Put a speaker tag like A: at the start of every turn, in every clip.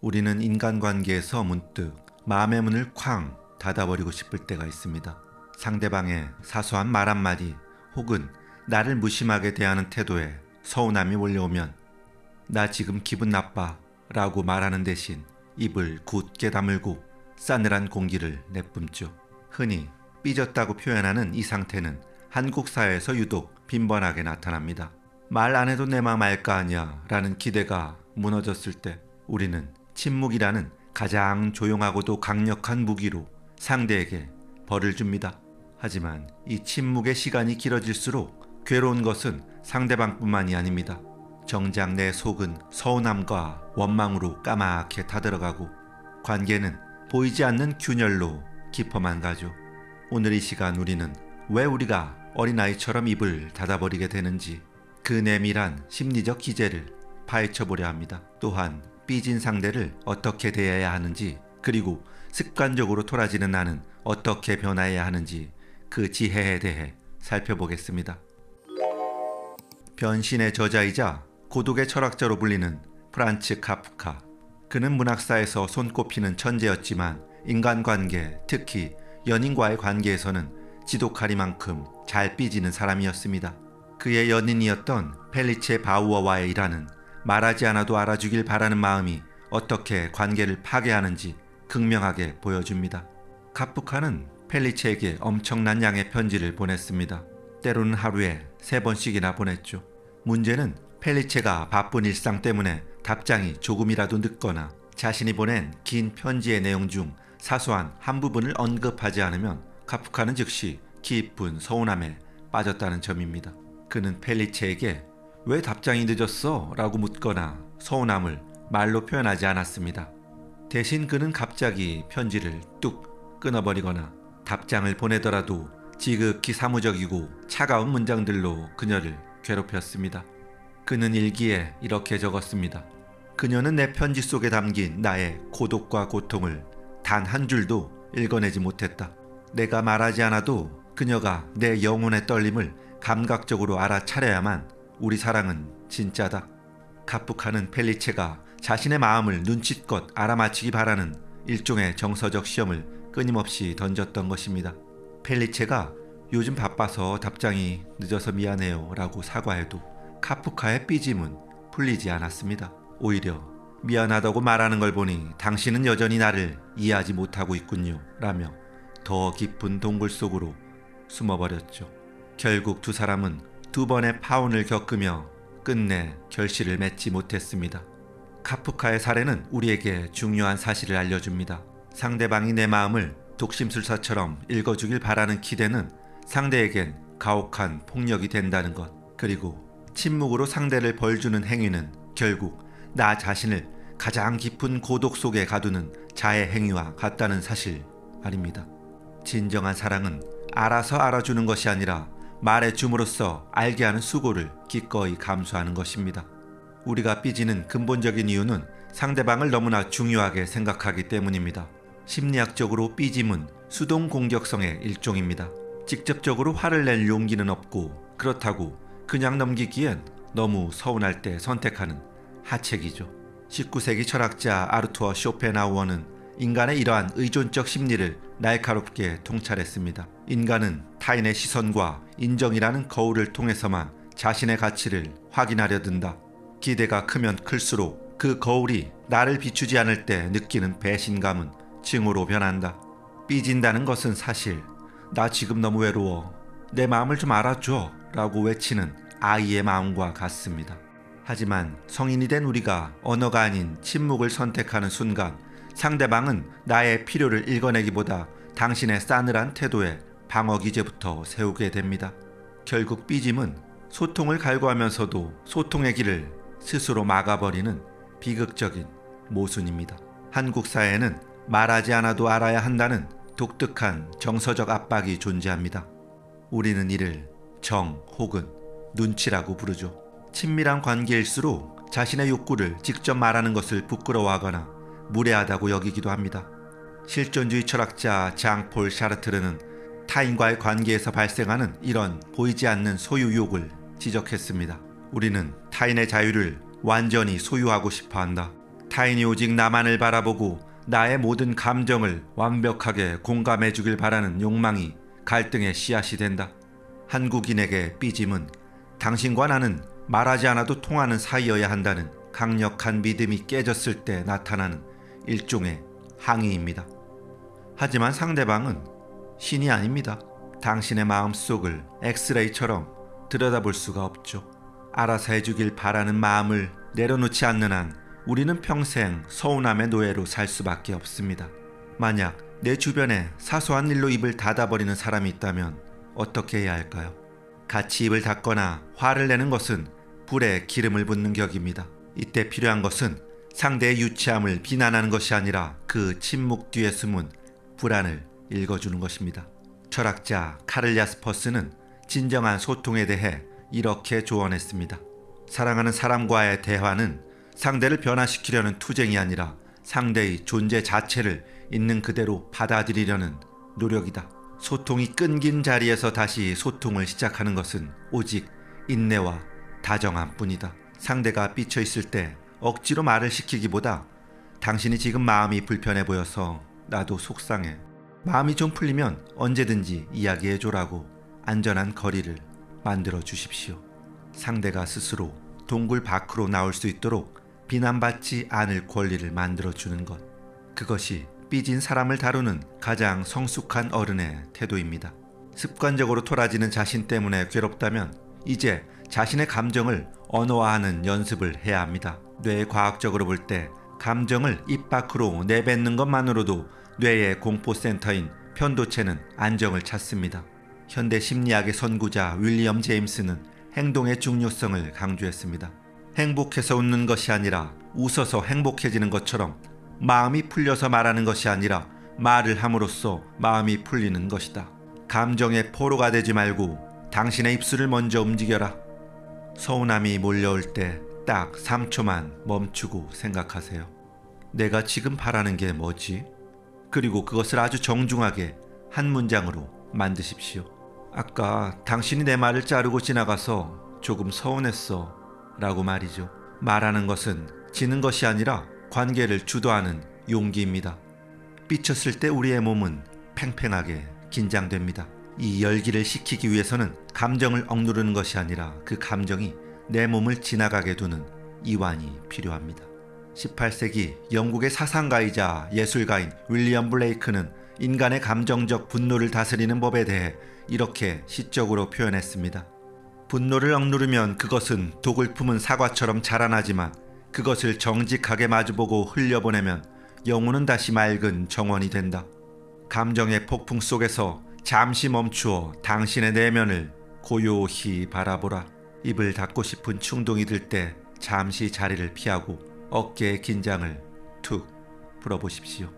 A: 우리는 인간관계에서 문득 마음의 문을 쾅 닫아버리고 싶을 때가 있습니다. 상대방의 사소한 말 한마디 혹은 나를 무심하게 대하는 태도에 서운함이 몰려오면 나 지금 기분 나빠 라고 말하는 대신 입을 굳게 다물고 싸늘한 공기를 내뿜죠. 흔히 삐졌다고 표현하는 이 상태는 한국 사회에서 유독 빈번하게 나타납니다. 말 안 해도 내 맘 알까 하냐 라는 기대가 무너졌을 때 우리는 침묵이라는 가장 조용하고도 강력한 무기로 상대에게 벌을 줍니다. 하지만 이 침묵의 시간이 길어질수록 괴로운 것은 상대방뿐만이 아닙니다. 정작 내 속은 서운함과 원망으로 까맣게 타들어가고 관계는 보이지 않는 균열로 깊어만 가죠. 오늘 이 시간 우리는 왜 우리가 어린아이처럼 입을 닫아버리게 되는지 그 내밀한 심리적 기제를 파헤쳐보려 합니다. 또한 삐진 상대를 어떻게 대해야 하는지 그리고 습관적으로 토라지는 나는 어떻게 변화해야 하는지 그 지혜에 대해 살펴보겠습니다. 변신의 저자이자 고독의 철학자로 불리는 프란츠 카프카. 그는 문학사에서 손꼽히는 천재였지만 인간관계, 특히 연인과의 관계에서는 지독하리만큼 잘 삐지는 사람이었습니다. 그의 연인이었던 펠리체 바우어와의 일화는 말하지 않아도 알아주길 바라는 마음이 어떻게 관계를 파괴하는지 극명하게 보여줍니다. 카프카는 펠리체에게 엄청난 양의 편지를 보냈습니다. 때로는 하루에 3번씩이나 보냈죠. 문제는 펠리체가 바쁜 일상 때문에 답장이 조금이라도 늦거나 자신이 보낸 긴 편지의 내용 중 사소한 한 부분을 언급하지 않으면 카프카는 즉시 깊은 서운함에 빠졌다는 점입니다. 그는 펠리체에게 왜 답장이 늦었어? 라고 묻거나 서운함을 말로 표현하지 않았습니다. 대신 그는 갑자기 편지를 뚝 끊어버리거나 답장을 보내더라도 지극히 사무적이고 차가운 문장들로 그녀를 괴롭혔습니다. 그는 일기에 이렇게 적었습니다. 그녀는 내 편지 속에 담긴 나의 고독과 고통을 단 한 줄도 읽어내지 못했다. 내가 말하지 않아도 그녀가 내 영혼의 떨림을 감각적으로 알아차려야만 우리 사랑은 진짜다. 카프카는 펠리체가 자신의 마음을 눈치껏 알아맞히기 바라는 일종의 정서적 시험을 끊임없이 던졌던 것입니다. 펠리체가 요즘 바빠서 답장이 늦어서 미안해요 라고 사과해도 카프카의 삐짐은 풀리지 않았습니다. 오히려 미안하다고 말하는 걸 보니 당신은 여전히 나를 이해하지 못하고 있군요 라며 더 깊은 동굴 속으로 숨어버렸죠. 결국 두 사람은 2번의 파혼을 겪으며 끝내 결실을 맺지 못했습니다. 카프카의 사례는 우리에게 중요한 사실을 알려줍니다. 상대방이 내 마음을 독심술사처럼 읽어주길 바라는 기대는 상대에겐 가혹한 폭력이 된다는 것, 그리고 침묵으로 상대를 벌주는 행위는 결국 나 자신을 가장 깊은 고독 속에 가두는 자해 행위와 같다는 사실 아닙니다. 진정한 사랑은 알아서 알아주는 것이 아니라 말해줌으로써 알게 하는 수고를 기꺼이 감수하는 것입니다. 우리가 삐지는 근본적인 이유는 상대방을 너무나 중요하게 생각하기 때문입니다. 심리학적으로 삐짐은 수동 공격성의 일종입니다. 직접적으로 화를 낼 용기는 없고 그렇다고 그냥 넘기기엔 너무 서운할 때 선택하는 하책이죠. 19세기 철학자 아르투어 쇼펜하우어는 인간의 이러한 의존적 심리를 날카롭게 통찰했습니다. 인간은 타인의 시선과 인정이라는 거울을 통해서만 자신의 가치를 확인하려 든다. 기대가 크면 클수록 그 거울이 나를 비추지 않을 때 느끼는 배신감은 징후로 변한다. 삐진다는 것은 사실 나 지금 너무 외로워. 내 마음을 좀 알아줘 라고 외치는 아이의 마음과 같습니다. 하지만 성인이 된 우리가 언어가 아닌 침묵을 선택하는 순간 상대방은 나의 필요를 읽어내기보다 당신의 싸늘한 태도에 방어 기제부터 세우게 됩니다. 결국 삐짐은 소통을 갈구하면서도 소통의 길을 스스로 막아버리는 비극적인 모순입니다. 한국 사회에는 말하지 않아도 알아야 한다는 독특한 정서적 압박이 존재합니다. 우리는 이를 정 혹은 눈치라고 부르죠. 친밀한 관계일수록 자신의 욕구를 직접 말하는 것을 부끄러워하거나 무례하다고 여기기도 합니다. 실존주의 철학자 장폴 샤르트르는 타인과의 관계에서 발생하는 이런 보이지 않는 소유욕을 지적했습니다. 우리는 타인의 자유를 완전히 소유하고 싶어 한다. 타인이 오직 나만을 바라보고 나의 모든 감정을 완벽하게 공감해 주길 바라는 욕망이 갈등의 씨앗이 된다. 한국인에게 삐짐은 당신과 나는 말하지 않아도 통하는 사이여야 한다는 강력한 믿음이 깨졌을 때 나타나는 일종의 항의입니다. 하지만 상대방은 신이 아닙니다. 당신의 마음속을 엑스레이처럼 들여다볼 수가 없죠. 알아서 해주길 바라는 마음을 내려놓지 않는 한 우리는 평생 서운함의 노예로 살 수밖에 없습니다. 만약 내 주변에 사소한 일로 입을 닫아버리는 사람이 있다면 어떻게 해야 할까요? 같이 입을 닫거나 화를 내는 것은 불에 기름을 붓는 격입니다. 이때 필요한 것은 상대의 유치함을 비난하는 것이 아니라 그 침묵 뒤에 숨은 불안을 읽어주는 것입니다. 철학자 카를 야스퍼스는 진정한 소통에 대해 이렇게 조언했습니다. 사랑하는 사람과의 대화는 상대를 변화시키려는 투쟁이 아니라 상대의 존재 자체를 있는 그대로 받아들이려는 노력이다. 소통이 끊긴 자리에서 다시 소통을 시작하는 것은 오직 인내와 다정함뿐이다. 상대가 삐쳐 있을 때 억지로 말을 시키기보다 당신이 지금 마음이 불편해 보여서 나도 속상해. 마음이 좀 풀리면 언제든지 이야기해줘라고 안전한 거리를 만들어 주십시오. 상대가 스스로 동굴 밖으로 나올 수 있도록 비난받지 않을 권리를 만들어주는 것. 그것이 삐진 사람을 다루는 가장 성숙한 어른의 태도입니다. 습관적으로 토라지는 자신 때문에 괴롭다면 이제 자신의 감정을 언어화하는 연습을 해야 합니다. 뇌과학적으로 볼 때 감정을 입 밖으로 내뱉는 것만으로도 뇌의 공포센터인 편도체는 안정을 찾습니다. 현대 심리학의 선구자 윌리엄 제임스는 행동의 중요성을 강조했습니다. 행복해서 웃는 것이 아니라 웃어서 행복해지는 것처럼 마음이 풀려서 말하는 것이 아니라 말을 함으로써 마음이 풀리는 것이다. 감정의 포로가 되지 말고 당신의 입술을 먼저 움직여라. 서운함이 몰려올 때 딱 3초만 멈추고 생각하세요. 내가 지금 바라는 게 뭐지? 그리고 그것을 아주 정중하게 한 문장으로 만드십시오. 아까 당신이 내 말을 자르고 지나가서 조금 서운했어 라고 말이죠. 말하는 것은 지는 것이 아니라 관계를 주도하는 용기입니다. 삐쳤을 때 우리의 몸은 팽팽하게 긴장됩니다. 이 열기를 식히기 위해서는 감정을 억누르는 것이 아니라 그 감정이 내 몸을 지나가게 두는 이완이 필요합니다. 18세기 영국의 사상가이자 예술가인 윌리엄 블레이크는 인간의 감정적 분노를 다스리는 법에 대해 이렇게 시적으로 표현했습니다. 분노를 억누르면 그것은 독을 품은 사과처럼 자라나지만 그것을 정직하게 마주보고 흘려보내면 영혼은 다시 맑은 정원이 된다. 감정의 폭풍 속에서 잠시 멈추어 당신의 내면을 고요히 바라보라. 입을 닫고 싶은 충동이 들 때 잠시 자리를 피하고 어깨의 긴장을 툭 풀어보십시오.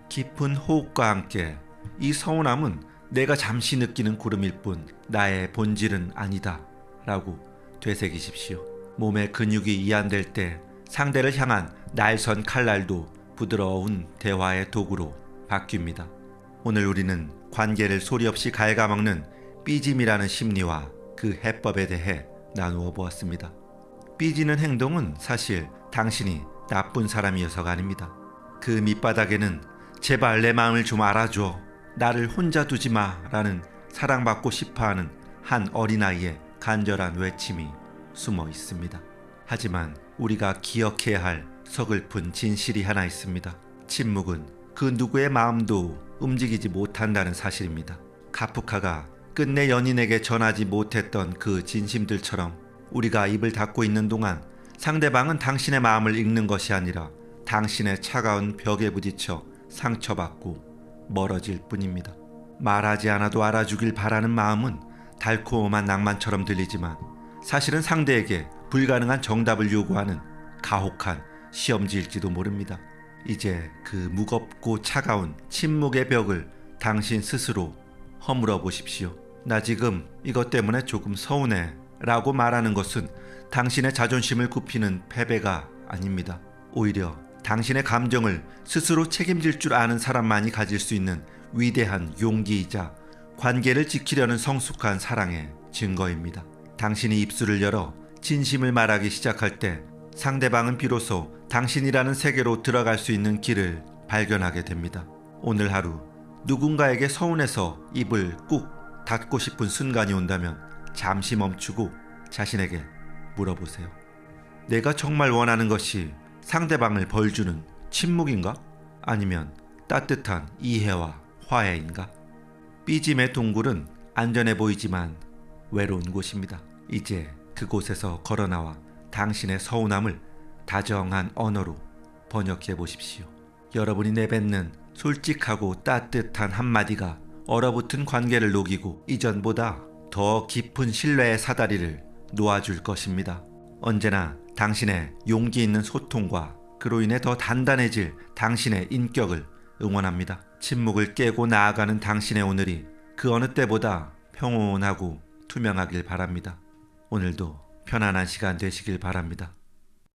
A: 깊은 호흡과 함께 이 서운함은 내가 잠시 느끼는 구름일 뿐 나의 본질은 아니다 라고 되새기십시오. 몸의 근육이 이완될 때 상대를 향한 날선 칼날도 부드러운 대화의 도구로 바뀝니다. 오늘 우리는 관계를 소리 없이 갉아먹는 삐짐이라는 심리와 그 해법에 대해 나누어 보았습니다. 삐지는 행동은 사실 당신이 나쁜 사람이어서가 아닙니다. 그 밑바닥에는 제발 내 마음을 좀 알아줘, 나를 혼자 두지 마 라는 사랑받고 싶어하는 한 어린아이의 간절한 외침이 숨어 있습니다. 하지만 우리가 기억해야 할 서글픈 진실이 하나 있습니다. 침묵은 그 누구의 마음도 움직이지 못한다는 사실입니다. 카프카가 끝내 연인에게 전하지 못했던 그 진심들처럼 우리가 입을 닫고 있는 동안 상대방은 당신의 마음을 읽는 것이 아니라 당신의 차가운 벽에 부딪혀 상처받고 멀어질 뿐입니다. 말하지 않아도 알아주길 바라는 마음은 달콤한 낭만처럼 들리지만 사실은 상대에게 불가능한 정답을 요구하는 가혹한 시험지일지도 모릅니다. 이제 그 무겁고 차가운 침묵의 벽을 당신 스스로 허물어 보십시오. 나 지금 이것 때문에 조금 서운해 라고 말하는 것은 당신의 자존심을 굽히는 패배가 아닙니다. 오히려 당신의 감정을 스스로 책임질 줄 아는 사람만이 가질 수 있는 위대한 용기이자 관계를 지키려는 성숙한 사랑의 증거입니다. 당신이 입술을 열어 진심을 말하기 시작할 때 상대방은 비로소 당신이라는 세계로 들어갈 수 있는 길을 발견하게 됩니다. 오늘 하루 누군가에게 서운해서 입을 꾹 닫고 싶은 순간이 온다면 잠시 멈추고 자신에게 물어보세요. 내가 정말 원하는 것이 상대방을 벌주는 침묵인가? 아니면 따뜻한 이해와 화해인가? 삐짐의 동굴은 안전해 보이지만 외로운 곳입니다. 이제 그곳에서 걸어나와 당신의 서운함을 다정한 언어로 번역해 보십시오. 여러분이 내뱉는 솔직하고 따뜻한 한마디가 얼어붙은 관계를 녹이고 이전보다 더 깊은 신뢰의 사다리를 놓아줄 것입니다. 언제나 당신의 용기 있는 소통과 그로 인해 더 단단해질 당신의 인격을 응원합니다. 침묵을 깨고 나아가는 당신의 오늘이 그 어느 때보다 평온하고 투명하길 바랍니다. 오늘도 편안한 시간 되시길 바랍니다.